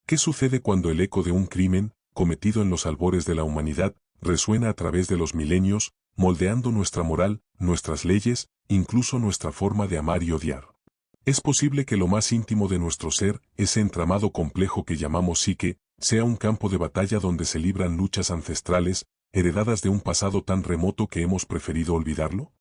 ¿Qué sucede cuando el eco de un crimen, cometido en los albores de la humanidad, resuena a través de los milenios, moldeando nuestra moral, nuestras leyes, incluso nuestra forma de amar y odiar? Es posible que lo más íntimo de nuestro ser, ese entramado complejo que llamamos psique, sea un campo de batalla donde se libran luchas ancestrales, heredadas de un pasado tan remoto que hemos preferido olvidarlo.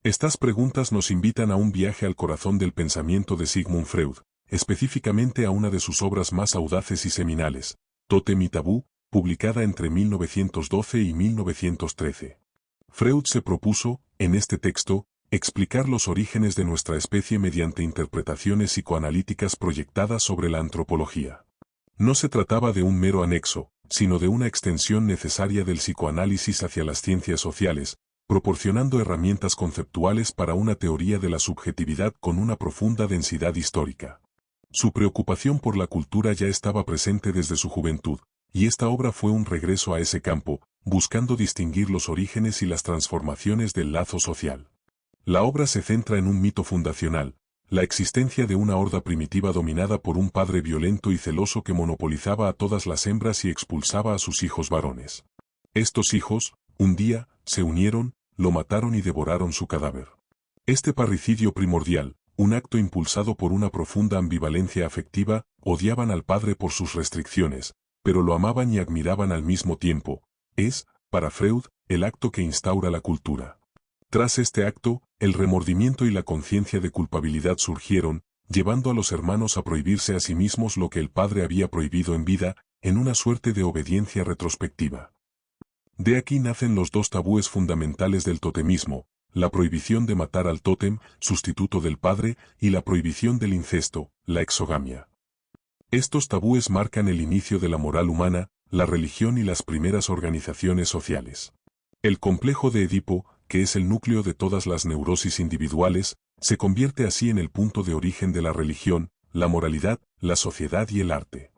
Estas preguntas nos invitan a un viaje al corazón del pensamiento de Sigmund Freud, específicamente a una de sus obras más audaces y seminales, Tótem y Tabú, publicada entre 1912 y 1913. Freud se propuso, en este texto, explicar los orígenes de nuestra especie mediante interpretaciones psicoanalíticas proyectadas sobre la antropología. No se trataba de un mero anexo, sino de una extensión necesaria del psicoanálisis hacia las ciencias sociales, proporcionando herramientas conceptuales para una teoría de la subjetividad con una profunda densidad histórica. Su preocupación por la cultura ya estaba presente desde su juventud, y esta obra fue un regreso a ese campo, buscando distinguir los orígenes y las transformaciones del lazo social. La obra se centra en un mito fundacional, la existencia de una horda primitiva dominada por un padre violento y celoso que monopolizaba a todas las hembras y expulsaba a sus hijos varones. Estos hijos, un día, se unieron, lo mataron y devoraron su cadáver. Este parricidio primordial, un acto impulsado por una profunda ambivalencia afectiva, odiaban al padre por sus restricciones, pero lo amaban y admiraban al mismo tiempo. Es, para Freud, el acto que instaura la cultura. Tras este acto, el remordimiento y la conciencia de culpabilidad surgieron, llevando a los hermanos a prohibirse a sí mismos lo que el padre había prohibido en vida, en una suerte de obediencia retrospectiva. De aquí nacen los dos tabúes fundamentales del totemismo, la prohibición de matar al tótem, sustituto del padre, y la prohibición del incesto, la exogamia. Estos tabúes marcan el inicio de la moral humana, la religión y las primeras organizaciones sociales. El complejo de Edipo, que es el núcleo de todas las neurosis individuales, se convierte así en el punto de origen de la religión, la moralidad, la sociedad y el arte.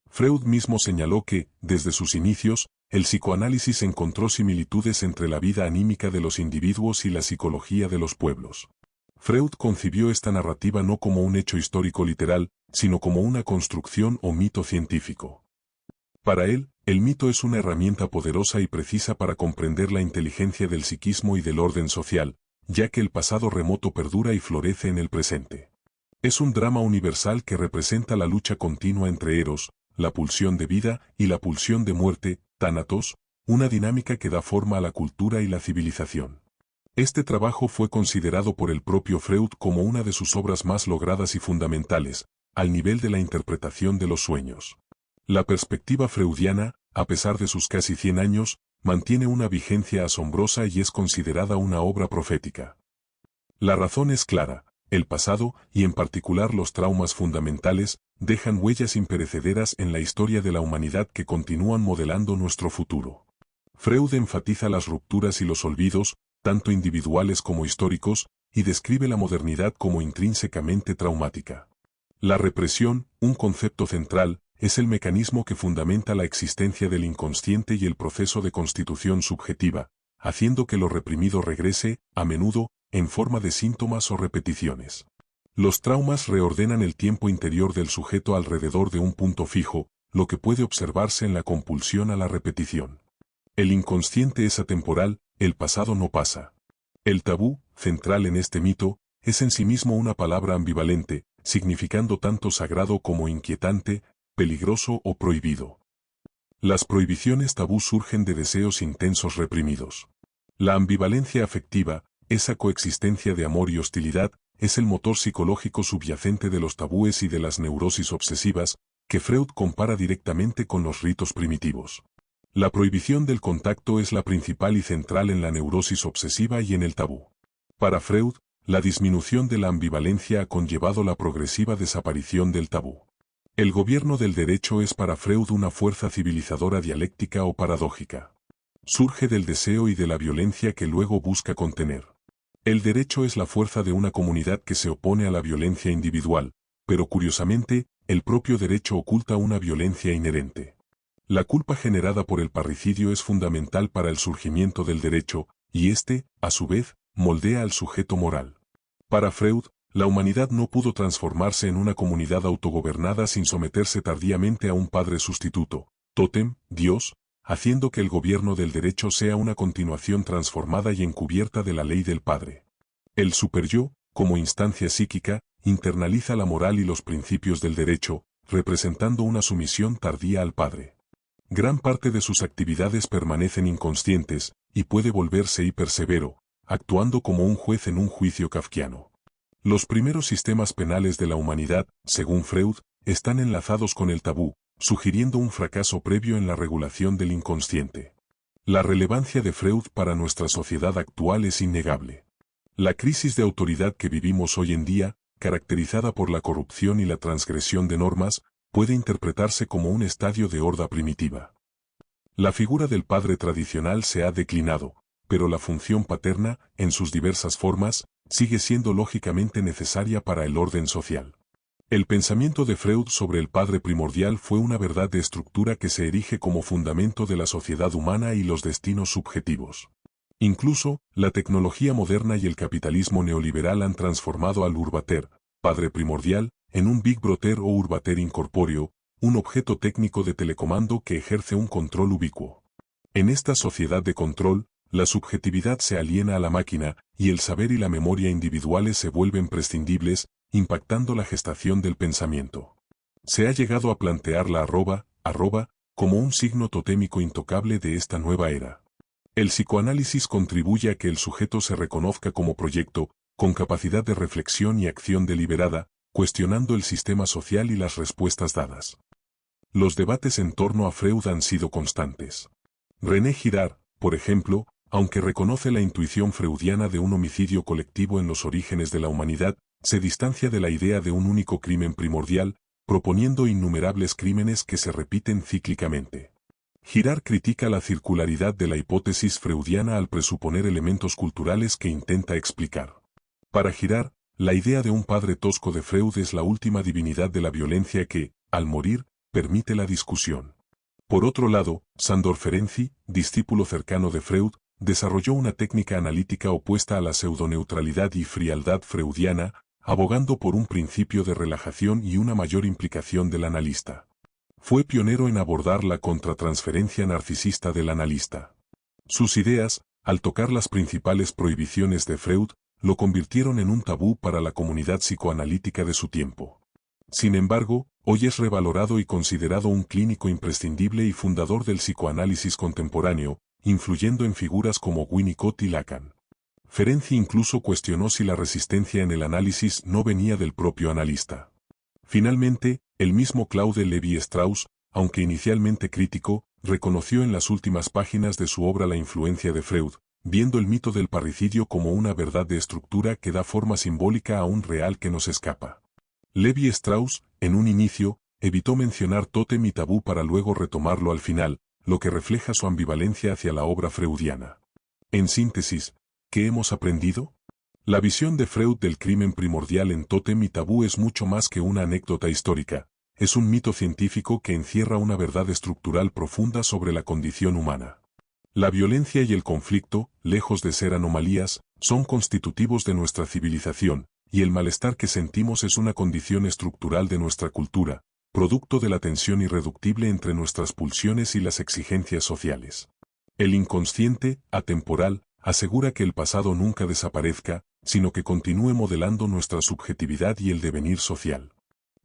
Freud mismo señaló que, desde sus inicios, el psicoanálisis encontró similitudes entre la vida anímica de los individuos y la psicología de los pueblos. Freud concibió esta narrativa no como un hecho histórico literal, sino como una construcción o mito científico. Para él, el mito es una herramienta poderosa y precisa para comprender la inteligencia del psiquismo y del orden social, ya que el pasado remoto perdura y florece en el presente. Es un drama universal que representa la lucha continua entre Eros, la pulsión de vida, y la pulsión de muerte, Tánatos, una dinámica que da forma a la cultura y la civilización. Este trabajo fue considerado por el propio Freud como una de sus obras más logradas y fundamentales, al nivel de la interpretación de los sueños. La perspectiva freudiana, a pesar de sus casi 100 años, mantiene una vigencia asombrosa y es considerada una obra profética. La razón es clara: el pasado, y en particular los traumas fundamentales, dejan huellas imperecederas en la historia de la humanidad que continúan modelando nuestro futuro. Freud enfatiza las rupturas y los olvidos, tanto individuales como históricos, y describe la modernidad como intrínsecamente traumática. La represión, un concepto central, es el mecanismo que fundamenta la existencia del inconsciente y el proceso de constitución subjetiva, haciendo que lo reprimido regrese, a menudo, en forma de síntomas o repeticiones. Los traumas reordenan el tiempo interior del sujeto alrededor de un punto fijo, lo que puede observarse en la compulsión a la repetición. El inconsciente es atemporal, el pasado no pasa. El tabú, central en este mito, es en sí mismo una palabra ambivalente, significando tanto sagrado como inquietante, peligroso o prohibido. Las prohibiciones tabú surgen de deseos intensos reprimidos. La ambivalencia afectiva, esa coexistencia de amor y hostilidad, es el motor psicológico subyacente de los tabúes y de las neurosis obsesivas, que Freud compara directamente con los ritos primitivos. La prohibición del contacto es la principal y central en la neurosis obsesiva y en el tabú. Para Freud, la disminución de la ambivalencia ha conllevado la progresiva desaparición del tabú. El gobierno del derecho es para Freud una fuerza civilizadora dialéctica o paradójica. Surge del deseo y de la violencia que luego busca contener. El derecho es la fuerza de una comunidad que se opone a la violencia individual, pero curiosamente, el propio derecho oculta una violencia inherente. La culpa generada por el parricidio es fundamental para el surgimiento del derecho, y este, a su vez, moldea al sujeto moral. Para Freud, La humanidad no pudo transformarse en una comunidad autogobernada sin someterse tardíamente a un padre sustituto, tótem, Dios, haciendo que el gobierno del derecho sea una continuación transformada y encubierta de la ley del Padre. El superyo, como instancia psíquica, internaliza la moral y los principios del derecho, representando una sumisión tardía al Padre. Gran parte de sus actividades permanecen inconscientes, y puede volverse hipersevero, actuando como un juez en un juicio kafkiano. Los primeros sistemas penales de la humanidad, según Freud, están enlazados con el tabú, sugiriendo un fracaso previo en la regulación del inconsciente. La relevancia de Freud para nuestra sociedad actual es innegable. La crisis de autoridad que vivimos hoy en día, caracterizada por la corrupción y la transgresión de normas, puede interpretarse como un estadio de horda primitiva. La figura del padre tradicional se ha declinado, pero la función paterna, en sus diversas formas, sigue siendo lógicamente necesaria para el orden social. El pensamiento de Freud sobre el padre primordial fue una verdad de estructura que se erige como fundamento de la sociedad humana y los destinos subjetivos. Incluso, la tecnología moderna y el capitalismo neoliberal han transformado al urbater, padre primordial, en un Big Brother o urbater incorpóreo, un objeto técnico de telecomando que ejerce un control ubicuo. En esta sociedad de control, la subjetividad se aliena a la máquina, y el saber y la memoria individuales se vuelven prescindibles, impactando la gestación del pensamiento. Se ha llegado a plantear la arroba como un signo totémico intocable de esta nueva era. El psicoanálisis contribuye a que el sujeto se reconozca como proyecto, con capacidad de reflexión y acción deliberada, cuestionando el sistema social y las respuestas dadas. Los debates en torno a Freud han sido constantes. René Girard, por ejemplo, aunque reconoce la intuición freudiana de un homicidio colectivo en los orígenes de la humanidad, se distancia de la idea de un único crimen primordial, proponiendo innumerables crímenes que se repiten cíclicamente. Girard critica la circularidad de la hipótesis freudiana al presuponer elementos culturales que intenta explicar. Para Girard, la idea de un padre tosco de Freud es la última divinidad de la violencia que, al morir, permite la discusión. Por otro lado, Sándor Ferenczi, discípulo cercano de Freud, desarrolló una técnica analítica opuesta a la pseudoneutralidad y frialdad freudiana, abogando por un principio de relajación y una mayor implicación del analista. Fue pionero en abordar la contratransferencia narcisista del analista. Sus ideas, al tocar las principales prohibiciones de Freud, lo convirtieron en un tabú para la comunidad psicoanalítica de su tiempo. Sin embargo, hoy es revalorado y considerado un clínico imprescindible y fundador del psicoanálisis contemporáneo, influyendo en figuras como Winnicott y Lacan. Ferenczi incluso cuestionó si la resistencia en el análisis no venía del propio analista. Finalmente, el mismo Claude Lévi-Strauss, aunque inicialmente crítico, reconoció en las últimas páginas de su obra la influencia de Freud, viendo el mito del parricidio como una verdad de estructura que da forma simbólica a un real que nos escapa. Lévi-Strauss, en un inicio, evitó mencionar tótem y tabú para luego retomarlo al final, lo que refleja su ambivalencia hacia la obra freudiana. En síntesis, ¿qué hemos aprendido? La visión de Freud del crimen primordial en tótem y tabú es mucho más que una anécdota histórica, es un mito científico que encierra una verdad estructural profunda sobre la condición humana. La violencia y el conflicto, lejos de ser anomalías, son constitutivos de nuestra civilización, y el malestar que sentimos es una condición estructural de nuestra cultura, producto de la tensión irreductible entre nuestras pulsiones y las exigencias sociales. El inconsciente, atemporal, asegura que el pasado nunca desaparezca, sino que continúe modelando nuestra subjetividad y el devenir social.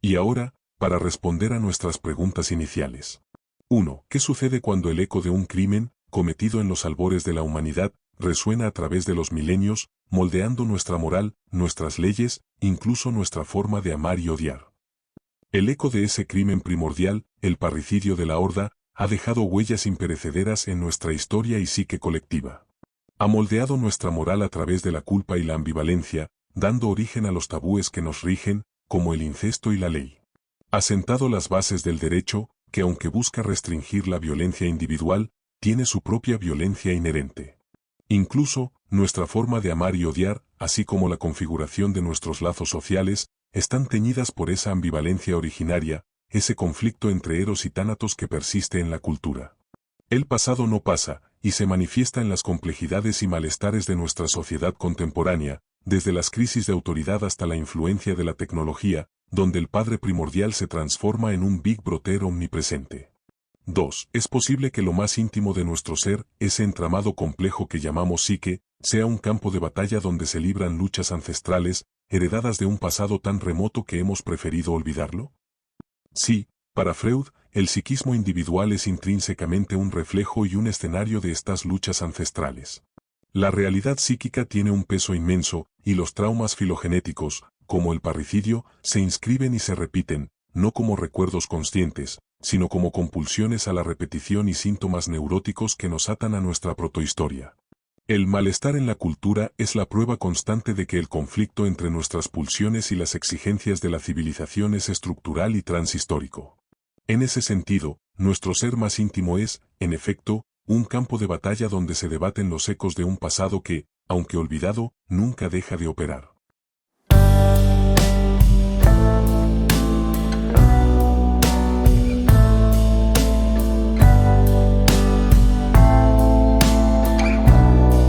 Y ahora, para responder a nuestras preguntas iniciales. 1. ¿Qué sucede cuando el eco de un crimen, cometido en los albores de la humanidad, resuena a través de los milenios, moldeando nuestra moral, nuestras leyes, incluso nuestra forma de amar y odiar? El eco de ese crimen primordial, el parricidio de la Horda, ha dejado huellas imperecederas en nuestra historia y psique colectiva. Ha moldeado nuestra moral a través de la culpa y la ambivalencia, dando origen a los tabúes que nos rigen, como el incesto y la ley. Ha sentado las bases del derecho, que aunque busca restringir la violencia individual, tiene su propia violencia inherente. Incluso, nuestra forma de amar y odiar, así como la configuración de nuestros lazos sociales, están teñidas por esa ambivalencia originaria, ese conflicto entre eros y tánatos que persiste en la cultura. El pasado no pasa, y se manifiesta en las complejidades y malestares de nuestra sociedad contemporánea, desde las crisis de autoridad hasta la influencia de la tecnología, donde el padre primordial se transforma en un Big Brother omnipresente. 2. Es posible que lo más íntimo de nuestro ser, ese entramado complejo que llamamos psique, sea un campo de batalla donde se libran luchas ancestrales, heredadas de un pasado tan remoto que hemos preferido olvidarlo. Sí, para Freud, el psiquismo individual es intrínsecamente un reflejo y un escenario de estas luchas ancestrales. La realidad psíquica tiene un peso inmenso, y los traumas filogenéticos, como el parricidio, se inscriben y se repiten, no como recuerdos conscientes, sino como compulsiones a la repetición y síntomas neuróticos que nos atan a nuestra protohistoria. El malestar en la cultura es la prueba constante de que el conflicto entre nuestras pulsiones y las exigencias de la civilización es estructural y transhistórico. En ese sentido, nuestro ser más íntimo es, en efecto, un campo de batalla donde se debaten los ecos de un pasado que, aunque olvidado, nunca deja de operar.